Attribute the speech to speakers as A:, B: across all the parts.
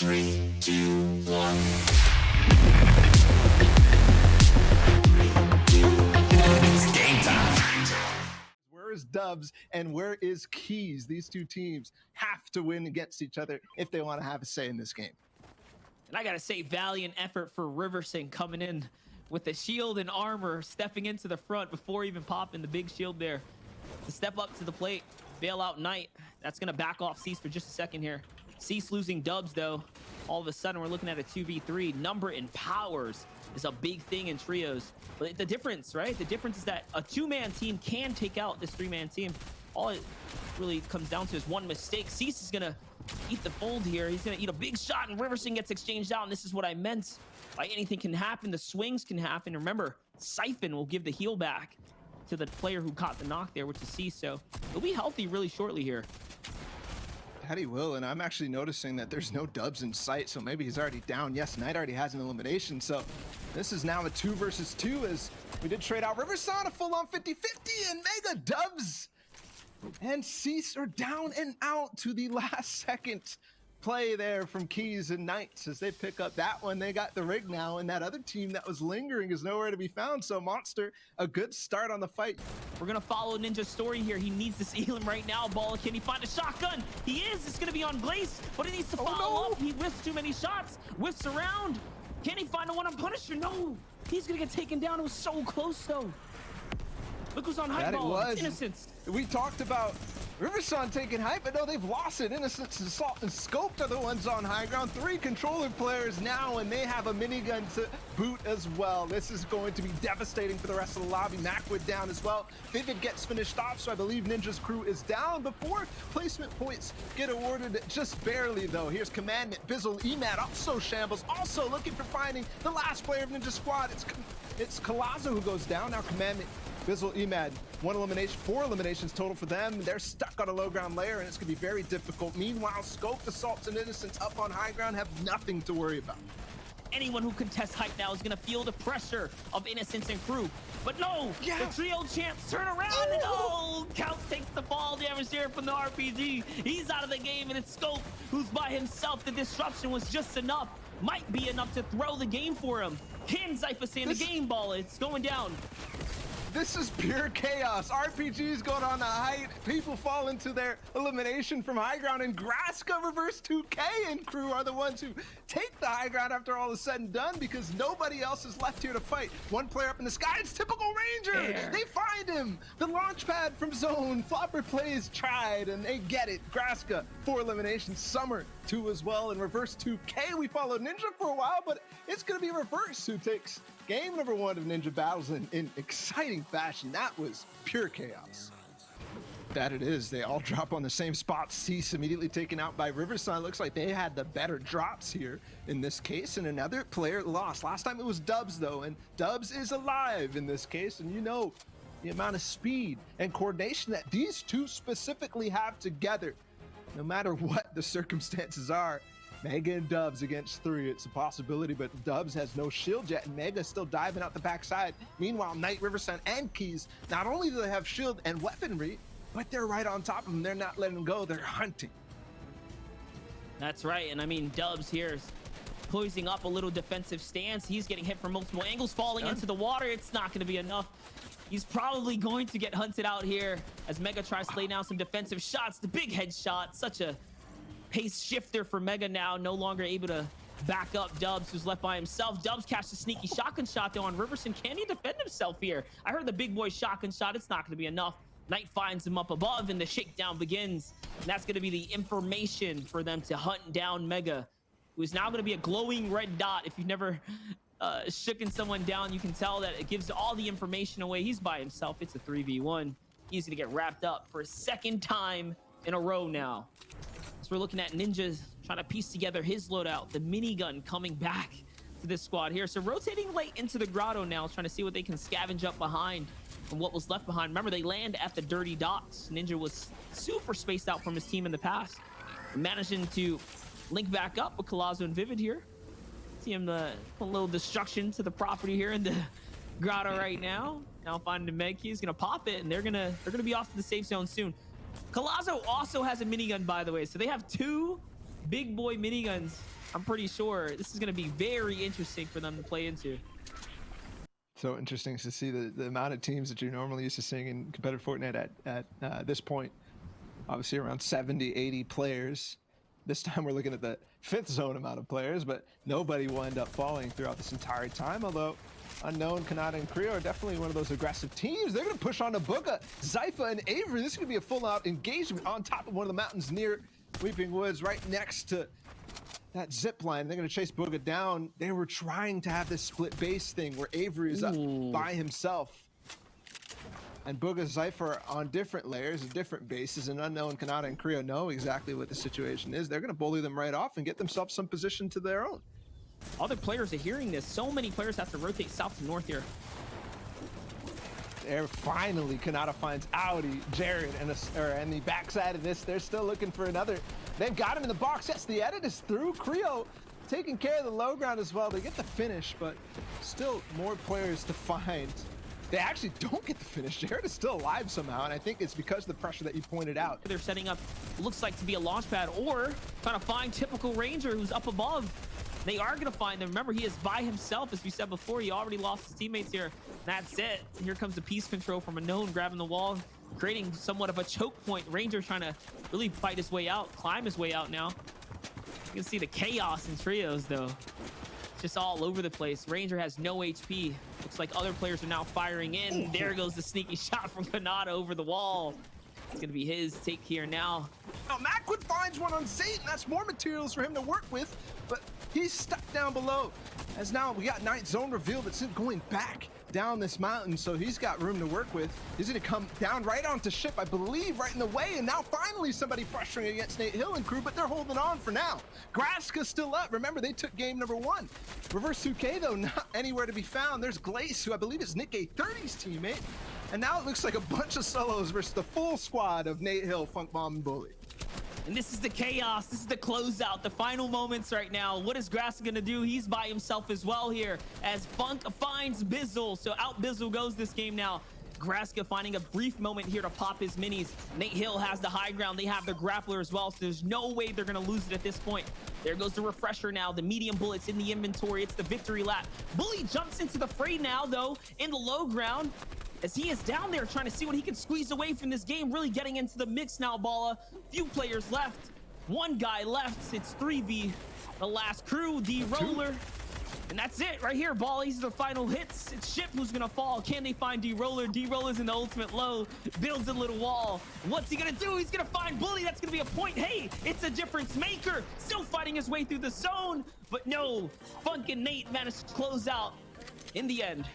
A: 3, 2, 1. It's game time.
B: Where is Dubs and where is Keys? These two teams have to win against each other if they want to have a say in this game.
C: And I gotta say, valiant effort for Riverson coming in with the shield and armor, stepping into the front before even popping the big shield there to step up to the plate, bail out Knight. That's gonna back off Cease for just a second here. Cease losing Dubs though. All of a sudden we're looking at a 2v3. Number and powers is a big thing in trios. But the difference, right? The difference is that a two-man team can take out this three-man team. All it really comes down to is one mistake. Cease is gonna eat the fold here. He's gonna eat a big shot and Riverson gets exchanged out. And this is what I meant by anything can happen. The swings can happen. Remember, Siphon will give the heal back to the player who caught the knock there, which is Cease. So he'll be healthy really shortly here.
B: That he will, and I'm actually noticing that there's no Dubs in sight, so maybe he's already down. Yes, Knight already has an elimination, so this is now a 2 versus 2 as we did trade out Riverson, a full-on 50-50, and Mega Dubs and Cease are down and out to the last second play there from Keys and Knights as they pick up that one. They got the rig now, and that other team that was lingering is nowhere to be found. So Monster, a good start on the fight.
C: We're gonna follow Ninja's story here. He needs to seal him right now. Ball, can he find a shotgun? He is. It's gonna be on Glaze, but he needs to follow up. He whiffs too many shots, whiffs around. Can he find a one on Punisher? No, he's gonna get taken down. It was so close though. Look who's on high ball. It's Innocence.
B: We talked about Riverson taking hype, but no, they've lost it. Innocence, Assault, and Scoped are the ones on high ground. 3 controller players now, and they have a minigun to boot as well. This is going to be devastating for the rest of the lobby. Macwood down as well. Vivid gets finished off, so I believe Ninja's crew is down before placement points get awarded just barely, though. Here's Commandment, Bizzle, Emad, also Shambles, also looking for finding the last player of Ninja Squad. It's Colazo who goes down. Now Commandment, Bizzle, Emad, 1 elimination, 4 eliminations total for them. They're stuck on a low ground layer, and it's gonna be very difficult. Meanwhile, Scoped, Assault, and Innocence up on high ground have nothing to worry about.
C: Anyone who contests hype now is gonna feel the pressure of Innocence and crew. But no, the trio champs turn around and Count takes the fall damage there from the RPG. He's out of the game, and it's Scope who's by himself. The disruption was just enough, might be enough to throw the game for him. Can Zypha stay in the game ball? It's going down.
B: This is pure chaos. RPGs going on the height. People fall into their elimination from high ground, and Graska, Reverse 2K, and crew are the ones who take the high ground after all is said and done because nobody else is left here to fight. 1 player up in the sky. It's typical Ranger. They find him. The launch pad from Zone. Flopper plays tried, and they get it. Graska, 4 eliminations. Summer, 2 as well. And Reverse 2K, we followed Ninja for a while, but it's going to be Reverse who takes game number 1 of Ninja Battles in exciting fashion. That was pure chaos. That it is. They all drop on the same spot. Cease immediately taken out by Riverson. Looks like they had the better drops here in this case, and another player lost. Last time it was Dubs though, and Dubs is alive in this case, and you know the amount of speed and coordination that these two specifically have together. No matter what the circumstances are, Mega and Dubs against 3, it's a possibility, but Dubs has no shield yet, and Mega's still diving out the backside. Meanwhile, Knight, Riverson, and Keys, not only do they have shield and weaponry, but they're right on top of them. They're not letting them go, they're hunting.
C: That's right, and I mean, Dubs here is poising up a little defensive stance. He's getting hit from multiple angles, falling into the water. It's not gonna be enough. He's probably going to get hunted out here as Mega tries to lay down some defensive shots. The big headshot, such a pace shifter for Mega now, no longer able to back up Dubs, who's left by himself. Dubs catches a sneaky shotgun shot though on Riverson. Can he defend himself here? I heard the big boy shotgun shot. It's not going to be enough. Knight finds him up above, and the shakedown begins. And that's going to be the information for them to hunt down Mega, who is now going to be a glowing red dot. If you've never shooken someone down, you can tell that it gives all the information away. He's by himself. It's a 3v1. He's going to get wrapped up for a 2nd time in a row now. So we're looking at Ninja trying to piece together his loadout, the minigun coming back to this squad here. So rotating late into the grotto now, trying to see what they can scavenge up behind from what was left behind. Remember, they land at the dirty docks. Ninja was super spaced out from his team in the past. Managing to link back up with Colazo and Vivid here. See him put a little destruction to the property here in the grotto right now. Now finding the med key, is gonna pop it, and they're gonna be off to the safe zone soon. Colazo also has a minigun, by the way, so they have 2 big boy miniguns. I'm pretty sure this is going to be very interesting for them to play into.
B: So interesting to see the amount of teams that you're normally used to seeing in competitive Fortnite at this point. Obviously around 70, 80 players. This time we're looking at the 5th zone amount of players, but nobody will end up falling throughout this entire time, although Unknown, Kanata, and Creo are definitely one of those aggressive teams. They're going to push on to Booga, Zypha, and Avery. This is going to be a full-out engagement on top of one of the mountains near Weeping Woods, right next to that zip line. They're going to chase Booga down. They were trying to have this split base thing where Avery is up by himself. And Booga, Zypher on different layers of different bases, and Unknown, Kanata, and Creo know exactly what the situation is. They're going to bully them right off and get themselves some position to their own.
C: Other players are hearing this. So many players have to rotate south to north here.
B: There finally, Kanata finds Audi, Jared, and the backside of this. They're still looking for another. They've got him in the box. Yes, the edit is through. Creo taking care of the low ground as well. They get the finish, but still more players to find. They actually don't get the finish. Jared is still alive somehow, and I think it's because of the pressure that you pointed out.
C: They're setting up, looks like to be a launch pad, or trying to find typical Ranger who's up above. They are going to find him. Remember, he is by himself. As we said before, he already lost his teammates here. That's it. Here comes the piece control from Unknown, grabbing the wall, creating somewhat of a choke point. Ranger trying to really fight his way out, climb his way out now. You can see the chaos in trios, though. Just all over the place. Ranger has no HP. Looks like other players are now firing in. There goes the sneaky shot from Kanata over the wall. It's gonna be his take here now.
B: Now Macwood finds one on Satan. That's more materials for him to work with, but he's stuck down below. As now we got Night Zone revealed. It's going back down this mountain, so he's got room to work with. He's gonna come down right onto ship, I believe, right in the way, and now finally somebody pressuring against Nate Hill and crew, but they're holding on for now. Graska's still up. Remember, they took game number 1. Reverse 2K, though, not anywhere to be found. There's Glace, who I believe is Nick A30's teammate, and now it looks like a bunch of solos versus the full squad of Nate Hill, Funk Bomb, and Bully.
C: And this is the chaos. This is the closeout, the final moments right now. What is Grass gonna do? He's by himself as well here as Funk finds Bizzle. So out Bizzle goes this game now. Graska finding a brief moment here to pop his minis. Nate Hill has the high ground. They have the grappler as well, so there's no way they're gonna lose it at this point. There goes the refresher now. The medium bullets in the inventory. It's the victory lap. Bully jumps into the fray now, though, in the low ground, as he is down there trying to see what he can squeeze away from this game. Really getting into the mix now, Balla. Few players left. One guy left. It's 3v the last crew, D-Roller. And that's it right here, Balla. These are the final hits. It's Ship who's gonna fall. Can they find D-Roller? D-Roller's in the ultimate low. Builds a little wall. What's he gonna do? He's gonna find Bully. That's gonna be a point. Hey, it's a difference maker. Still fighting his way through the zone. But no, Funk and Nate managed to close out in the end.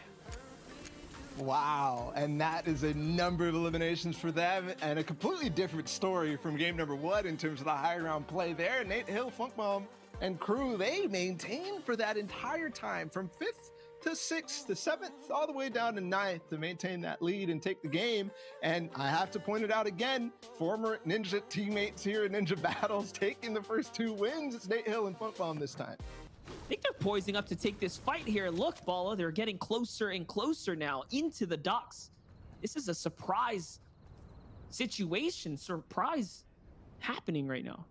B: Wow, and that is a number of eliminations for them, and a completely different story from game number 1 in terms of the high round play there. Nate Hill, Funk Bomb, and crew, they maintained for that entire time from 5th to 6th to 7th, all the way down to 9th to maintain that lead and take the game. And I have to point it out again, former Ninja teammates here in Ninja Battles taking the first 2 wins. It's Nate Hill and Funk Bomb this time.
C: I think they're poising up to take this fight here. Look, Balla, they're getting closer and closer now into the docks. This is a surprise situation, surprise happening right now.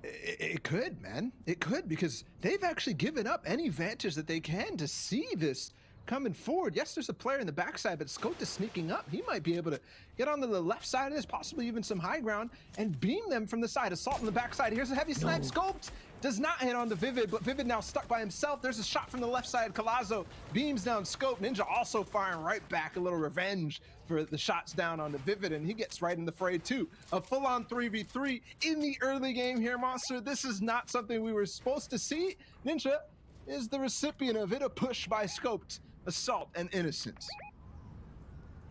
B: It could, man. It could, because they've actually given up any advantage that they can to see this coming forward. Yes, there's a player in the backside, but Scope is sneaking up. He might be able to get onto the left side of this, possibly even some high ground, and beam them from the side. Assault on the backside. Here's a heavy snipe. Scoped does not hit on the Vivid, but Vivid now stuck by himself. There's a shot from the left side. Colazo beams down Scope. Ninja also firing right back, a little revenge for the shots down on the Vivid, and he gets right in the fray too. A full-on 3v3 in the early game here, Monster. This is not something we were supposed to see. Ninja is the recipient of it, a push by Scoped, Assault, and Innocence.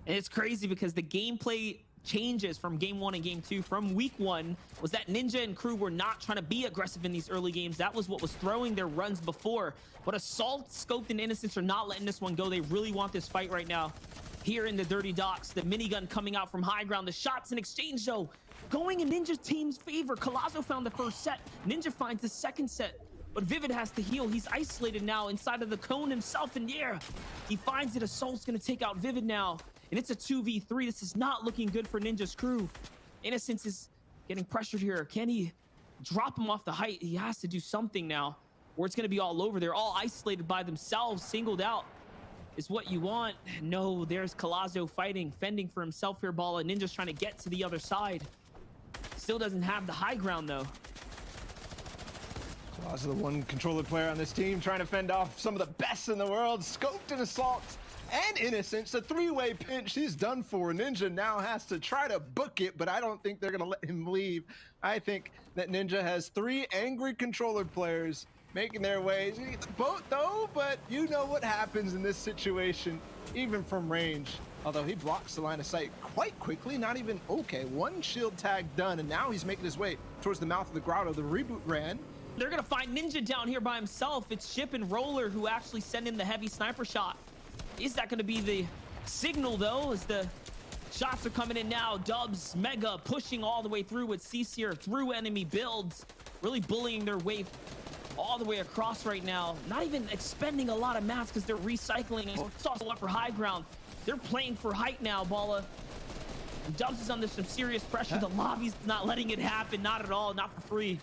C: And it's crazy because the gameplay changes from game 1 and game 2 from week 1 was that Ninja and crew were not trying to be aggressive in these early games. That was what was throwing their runs before. But Assault, Scoped, and Innocence are not letting this one go. They really want this fight right now. Here in the dirty docks, the minigun coming out from high ground. The shots in exchange, though, going in Ninja's team's favor. Colazo found the first set. Ninja finds the second set. But Vivid has to heal. He's isolated now inside of the cone himself, and yeah, he finds it. Assault's gonna take out Vivid now. And it's a 2v3. This is not looking good for Ninja's crew. Innocence is getting pressured here. Can he drop him off the height. He has to do something now, or it's going to be all over. They're all isolated by themselves. Singled out is what you want. No, there's Colazo fighting, fending for himself here. Balla. Ninja's trying to get to the other side. Still doesn't have the high ground though.
B: Claw's the one controller player on this team trying to fend off some of the best in the world. Scoped and Assault and Innocence. A three-way pinch. He's done for. Ninja now has to try to book it, but I don't think they're going to let him leave. I think that Ninja has 3 angry controller players making their way. The boat though, but you know what happens in this situation, even from range. Although he blocks the line of sight quite quickly, not even okay. 1 shield tag done, and now he's making his way towards the mouth of the grotto. The reboot ran.
C: They're gonna find Ninja down here by himself. It's Ship and Roller who actually send in the heavy sniper shot. Is that gonna be the signal though, as the shots are coming in now? Dubs, Mega pushing all the way through with CST through enemy builds, really bullying their way all the way across right now. Not even expending a lot of mats because they're recycling. It's also up for high ground. They're playing for height now, Balla. Dubs is under some serious pressure. The lobby's not letting it happen, not at all, not for free.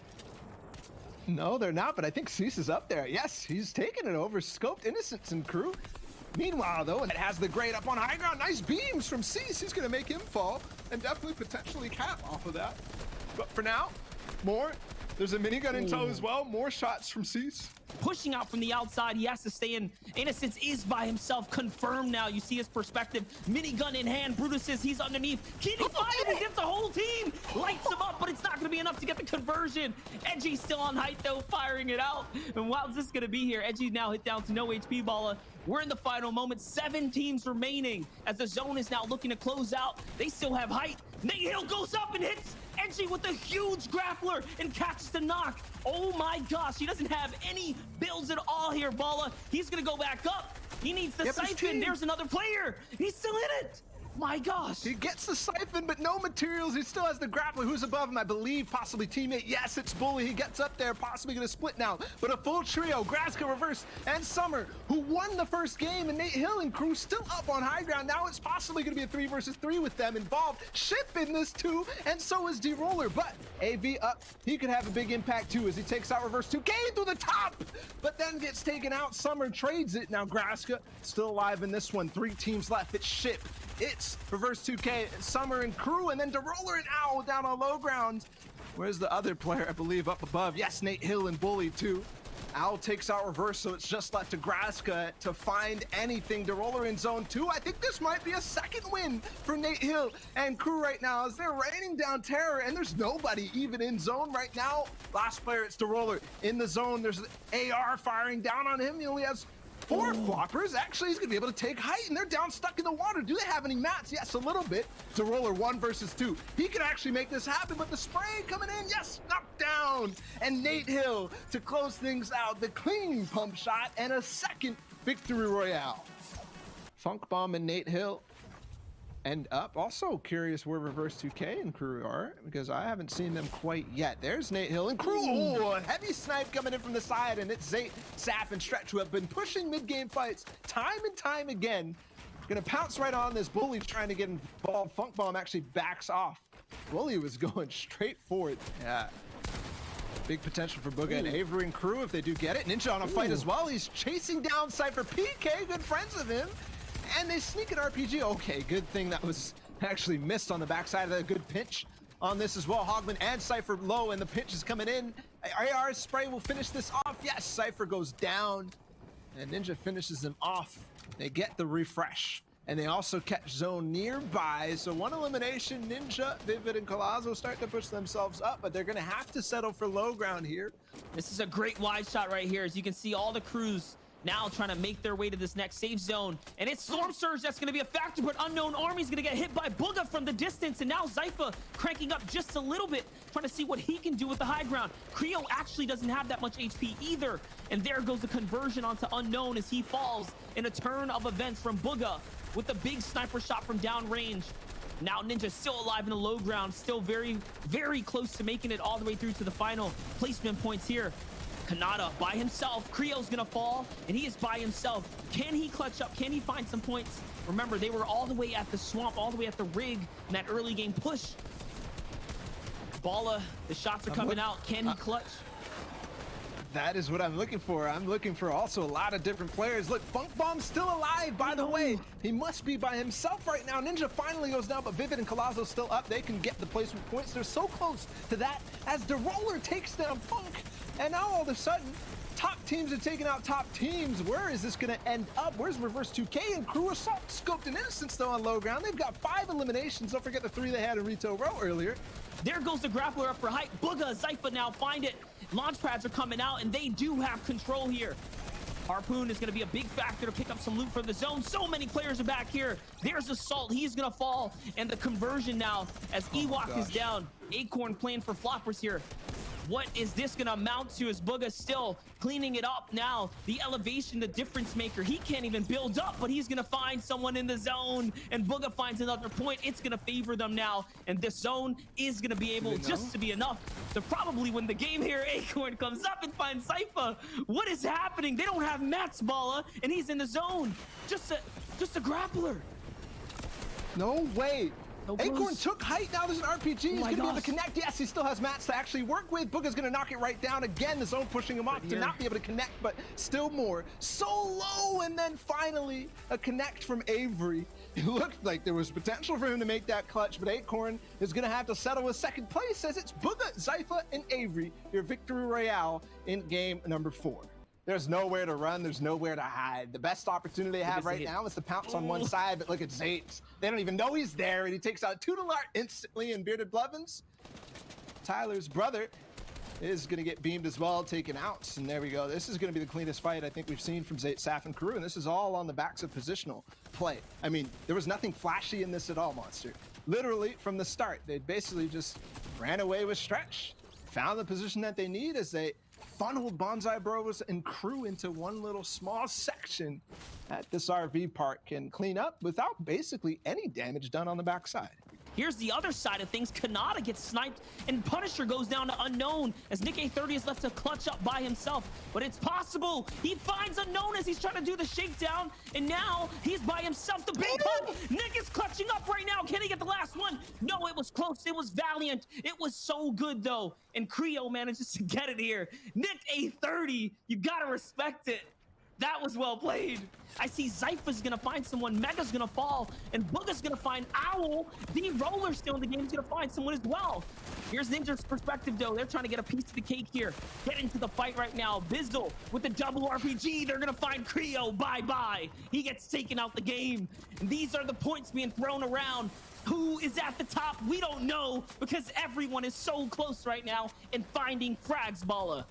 B: No, they're not, but I think Cease is up there. Yes, he's taking it over. Scoped, Innocence, and Crew. Meanwhile, though, it has the grade up on high ground. Nice beams from Cease. He's going to make him fall and definitely potentially cap off of that. But for now, more. There's a minigun in tow as well. More shots from Cease.
C: Pushing out from the outside. He has to stay in. Innocence is by himself. Confirmed now. You see his perspective. Minigun in hand. Brutus says he's underneath. Keeping fire. He gets the whole team. Lights him up, but it's not going to be enough to get the conversion. Edgy's still on height, though, firing it out. And how's this going to be here? Edgy now hit down to no HP, Balla. We're in the final moment. 7 teams remaining as the zone is now looking to close out. They still have height. Nate Hill goes up and hits Edgy with a huge grappler and catches the knock. Oh my gosh, he doesn't have any builds at all here, Balla. He's gonna go back up. He needs the siphon. There's another player. He's still in it. My gosh.
B: He gets the siphon, but no materials. He still has the grappler. Who's above him? I believe possibly teammate. Yes, it's Bully. He gets up there, possibly going to split now. But a full trio, Graska, Reverse, and Summer, who won the first game, and Nate Hill and Crew still up on high ground. Now it's possibly going to be a 3 versus 3 with them involved. Ship in this too, and so is D-Roller. But AV up, he could have a big impact too as he takes out Reverse 2K through the top, but then gets taken out. Summer trades it. Now Graska still alive in this one. 3 teams left. It's Ship. It's Reverse 2K, Summer and Crew, and then DeRoller and Owl down on low ground. Where's the other player, I believe, up above? Yes, Nate Hill and Bully too. Owl takes out Reverse, so it's just left to Graska to find anything. DeRoller in zone 2. I think this might be a second win for Nate Hill and Crew right now as they're raining down terror, and there's nobody even in zone right now. Last player, it's DeRoller in the zone. There's an AR firing down on him. He only has 4 floppers. Actually, he's gonna be able to take height, and they're down stuck in the water. Do they have any mats? Yes, a little bit. DeRoller 1 versus 2. He could actually make this happen, but the spray coming in, yes, knocked down. And Nate Hill to close things out. The clean pump shot and a second victory royale. Funk Bomb and Nate Hill end up. Also curious where Reverse 2K and Crew are, because I haven't seen them quite yet. There's Nate Hill and Crew. Oh, a heavy snipe coming in from the side, and it's Zate, Saf, and Stretch who have been pushing mid-game fights time and time again. Gonna pounce right on this. Bully trying to get involved. Funk Bomb actually backs off. Bully was going straight for it. Yeah. Big potential for Booga and Avery and Crew if they do get it. Ninja on a fight as well. He's chasing down Cypher. PK, good friends of him. And they sneak an RPG. Okay, good thing that was actually missed on the backside of that. Good pinch on this as well. Hogman and Cypher low, and the pinch is coming in. AR spray will finish this off. Yes, Cypher goes down, and Ninja finishes them off. They get the refresh, and they also catch zone nearby. So 1 elimination. Ninja, Vivid, and Colazo start to push themselves up, but they're going to have to settle for low ground here.
C: This is a great wide shot right here. As you can see, all the crews now trying to make their way to this next safe zone. And it's Storm Surge that's going to be a factor, but Unknown Army's going to get hit by Booga from the distance. And now Zypha cranking up just a little bit, trying to see what he can do with the high ground. Creo actually doesn't have that much HP either. And there goes the conversion onto Unknown as he falls in a turn of events from Booga with the big sniper shot from downrange. Now Ninja still alive in the low ground, still very, very close to making it all the way through to the final placement points here. Kanata by himself. Creo's gonna fall, and he is by himself. Can he clutch up? Can he find some points? Remember, they were all the way at the swamp, all the way at the rig in that early game push. Balla, the shots are coming out. Can he clutch?
B: That is what I'm looking for. I'm looking for also a lot of different players. Look, Funk Bomb's still alive, by the way. He must be by himself right now. Ninja finally goes down, but Vivid and Colazzo still up. They can get the placement points. They're so close to that as the Roller takes down Funk. And now all of a sudden, top teams are taking out top teams. Where is this going to end up? Where's Reverse 2K and Crew? Assault, Scoped, and Innocence still on low ground. They've got 5 eliminations. Don't forget the 3 they had in Retail Row earlier.
C: There goes the grappler up for height. Booga, Zypha now find it. Launch pads are coming out, and they do have control here. Harpoon is going to be a big factor to pick up some loot from the zone. So many players are back here. There's Assault. He's going to fall. And the conversion now as Ewok is down. Acorn playing for floppers here. What is this going to amount to as Booga still cleaning it up now? The elevation, the difference maker. He can't even build up, but he's going to find someone in the zone. And Booga finds another point. It's going to favor them now. And this zone is going to be able just to be enough to probably win the game here. Acorn comes up and finds Zypha. What is happening? They don't have Matt's Balla, and he's in the zone. Just a grappler.
B: No way. Acorn
C: Bruce.
B: took height. Now there's an RPG. He's going to be able to connect. Yes, he still has mats to actually work with. Booga's going to knock it right down. Again, the zone pushing him off to not be able to connect, but still more. So low, and then finally a connect from Avery. It looked like there was potential for him to make that clutch, but Acorn is going to have to settle with second place as it's Booga, Zypha, and Avery, your victory royale in game number 4. There's nowhere to run. There's nowhere to hide. The best opportunity they have right now is to pounce on one side, but look at Zates. They don't even know he's there, and he takes out Toodalart instantly, and Bearded Blevins, Tyler's brother, is going to get beamed as well, taken out. And there we go. This is going to be the cleanest fight I think we've seen from Zate, Saf, and Crew, and this is all on the backs of positional play. I mean, there was nothing flashy in this at all, Monster. Literally, from the start, they basically just ran away with Stretch, found the position that they need as they funneled Bonsai Bros and Crew into one little small section that this RV park can clean up without basically any damage done on the backside.
C: Here's the other side of things. Kanata gets sniped, and Punisher goes down to Unknown as Nick A30 is left to clutch up by himself. But it's possible. He finds Unknown as he's trying to do the shakedown, and now he's by himself. The big pump. Nick is clutching up right now. Can he get the last one? No, it was close. It was valiant. It was so good, though. And Creo manages to get it here. Nick A30, you got to respect it. That was well played. I see Zypha's gonna find someone, Mega's gonna fall, and Booga's gonna find Owl. The Roller's still in the game, he's gonna find someone as well. Here's Ninja's perspective though. They're trying to get a piece of the cake here. Get into the fight right now. Bizzle with the double RPG. They're gonna find Creo. Bye-bye. He gets taken out the game. And these are the points being thrown around. Who is at the top? We don't know because everyone is so close right now in finding Frags Balla.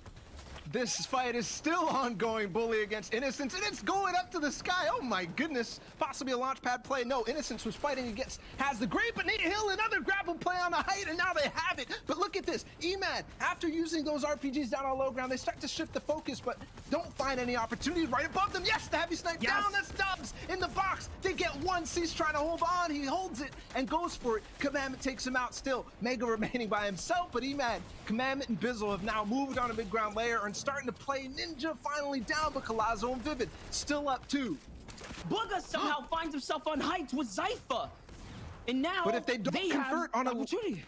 B: This fight is still ongoing, Bully against Innocence, and it's going up to the sky. Oh my goodness. Possibly a launch pad play. No, Innocence was fighting against Has the Grape, but Nate Hill, another grapple play on the height, and now they have it. But look at this. Emad, after using those RPGs down on low ground, they start to shift the focus, but don't find any opportunities right above them. Yes, the heavy snipe down. That's Dubs in the box. They get one. C's trying to hold on. He holds it and goes for it. Commandment takes him out still. Mega remaining by himself, but Emad, Commandment, and Bizzle have now moved on a mid-ground layer and starting to play. Ninja finally down, but Colazzo and Vivid still up too.
C: Booga somehow finds himself on heights with Zypha. And now
B: but if they don't convert on
C: opportunity.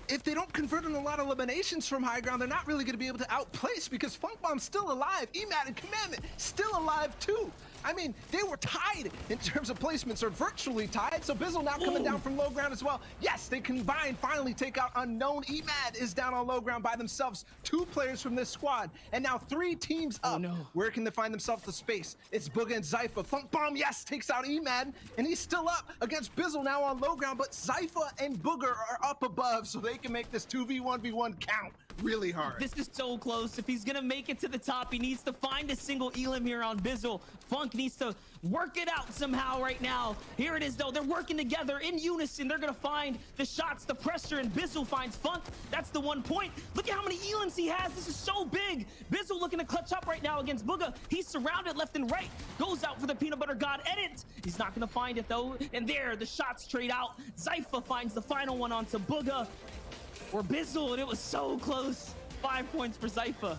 B: If they don't convert on a lot of eliminations from high ground, they're not really going to be able to outplace because Funk Bomb's still alive. Emad and Commandment still alive too. I mean, they were tied in terms of placements, or virtually tied. So Bizzle now coming down from low ground as well. Yes, they combine, finally take out Unknown. Emad is down on low ground by themselves. 2 players from this squad, and now 3 teams up. Where can they find themselves the space? It's Booga and Zypha. Funk Bomb, yes, takes out Emad, and he's still up against Bizzle now on low ground, but Zypha and Booger are up above, so they can make this 2v1v1 count really hard.
C: This is so close. If he's gonna make it to the top, he needs to find a single elim here on Bizzle. Funk needs to work it out somehow right now. Here it is though. They're working together in unison. They're gonna find the shots, the pressure, and Bizzle finds Funk. That's the 1 point. Look at how many elims he has. This is so big. Bizzle looking to clutch up right now against Booga. He's surrounded left and right. Goes out for the peanut butter god edit. He's not gonna find it though. And there, the shots trade out. Zypha finds the final one onto Booga. Or Bizzle, and it was so close. 5 points for Zypha.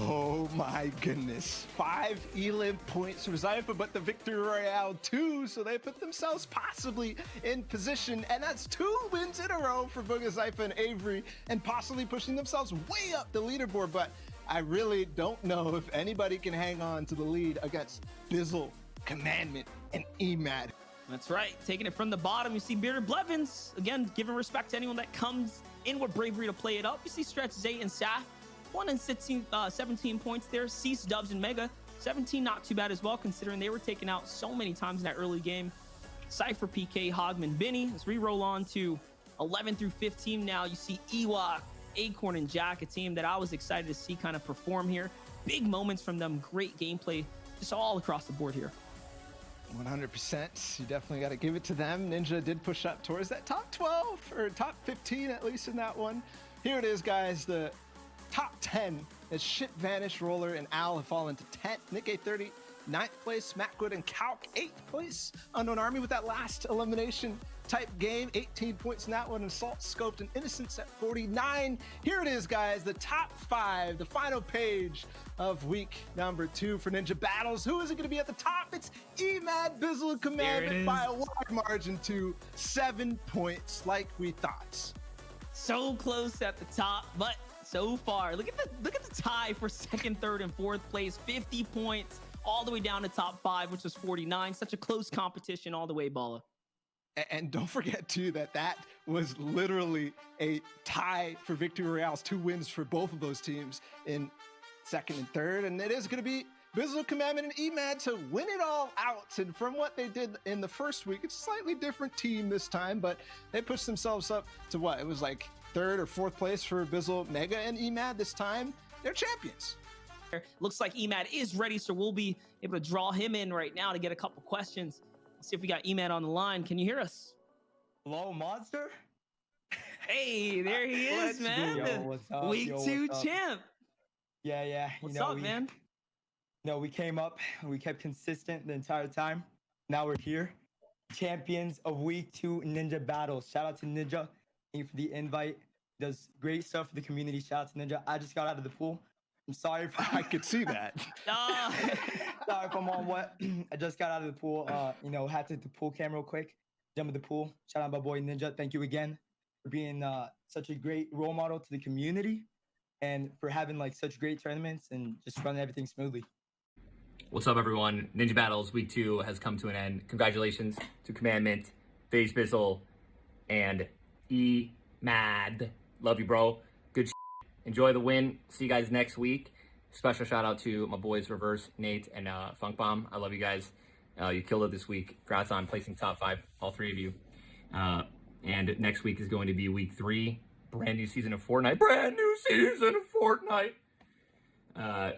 B: Oh my goodness. 5 elim points for Zypher, but the Victory Royale 2, so they put themselves possibly in position, and that's 2 wins in a row for Booga, Zypher, and Avery, and possibly pushing themselves way up the leaderboard. But I really don't know if anybody can hang on to the lead against Bizzle, Commandment, and EMAD.
C: That's right. Taking it from the bottom, you see Bearded Blevins. Again, giving respect to anyone that comes in with bravery to play it up. You see Stretch, Zay, and Saf. 1 and 17 points there. Cease, Dubs, and Mega. 17, not too bad as well, considering they were taken out so many times in that early game. Cypher, PK, Hogman, Binny. As we roll on to 11 through 15 now, you see Ewok, Acorn, and Jack, a team that I was excited to see kind of perform here. Big moments from them. Great gameplay just all across the board here.
B: 100%. You definitely got to give it to them. Ninja did push up towards that top 12 or top 15, at least in that one. Here it is, guys. The top 10 as Shit, Vanish, Roller, and Al have fallen to 10th. Nick A30, 9th place. Mattgood and Calc, 8th place. Unknown Army with that last elimination type game, 18 points in that one. And Salt, Scoped, and Innocence at 49. Here it is, guys. The top 5, the final page of week number 2 for Ninja Battles. Who is it going to be at the top? It's EMAD, Bizzle, and Commandment by a wide margin to 7 points, like we thought.
C: So close at the top, but so far, look at the tie for 2nd, 3rd, and 4th place. 50 points all the way down to top 5, which was 49. Such a close competition all the way, Balla.
B: And don't forget too that was literally a tie for Victory Royales. 2 wins for both of those teams in 2nd and 3rd, and it is going to be Bizzle, Commandment, and EMAD to win it all out. And from what they did in the first week, it's a slightly different team this time, but they pushed themselves up to what? It was like 3rd or 4th place for Bizzle, Mega, and EMAD this time. They're champions.
C: Looks like EMAD is ready, so we'll be able to draw him in right now to get a couple questions. Let's see if we got EMAD on the line. Can you hear us?
D: Hello, monster.
C: Hey, there he is, man.
D: Yo, what's up?
C: Week 2 champ.
D: Yeah.
C: What's up, man?
D: We came up, we kept consistent the entire time. Now we're here. Champions of week 2 Ninja Battles. Shout out to Ninja. Thank you for the invite. Does great stuff for the community. Shout out to Ninja. I just got out of the pool. I'm sorry if
B: I could see that.
D: Sorry if I'm on wet. I just got out of the pool. Had to hit the pool cam real quick. Jump in the pool. Shout out my boy Ninja. Thank you again for being such a great role model to the community and for having like such great tournaments and just running everything smoothly.
E: What's up, everyone? Ninja Battles Week 2 has come to an end. Congratulations to Commandment, FaZe Bizzle, and EMAD. Love you, bro. Good shit. Enjoy the win. See you guys next week. Special shout out to my boys Reverse, Nate, and Funk Bomb. I love you guys. You killed it this week. Congrats on placing top 5, all 3 of you. And next week is going to be week 3. Brand new season of Fortnite. Brand new season of Fortnite.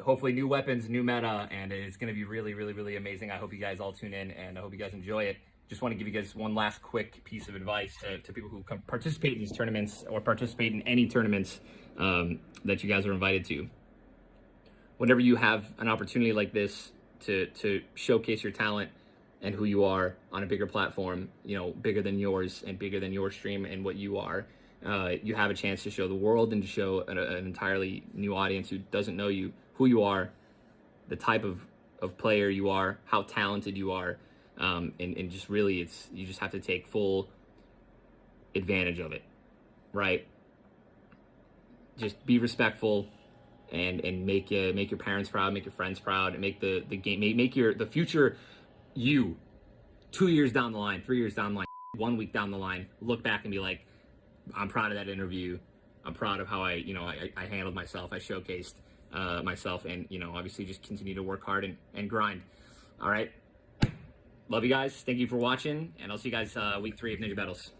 E: Hopefully new weapons, new meta, and it's going to be really, really, really amazing. I hope you guys all tune in, and I hope you guys enjoy it. Just want to give you guys one last quick piece of advice to people who participate in these tournaments or participate in any tournaments that you guys are invited to. Whenever you have an opportunity like this to showcase your talent and who you are on a bigger platform, bigger than yours and bigger than your stream and what you are, you have a chance to show the world and to show an entirely new audience who doesn't know you, who you are, the type of player you are, how talented you are, and just really you just have to take full advantage of it, right? Just be respectful and make your parents proud, make your friends proud, and make the game, make the future you 2 years down the line, 3 years down the line, 1 week down the line, look back and be like, I'm proud of that interview. I'm proud of how I handled myself. I showcased myself, and obviously just continue to work hard and grind. All right. Love you guys. Thank you for watching, and I'll see you guys week 3 of Ninja Battles.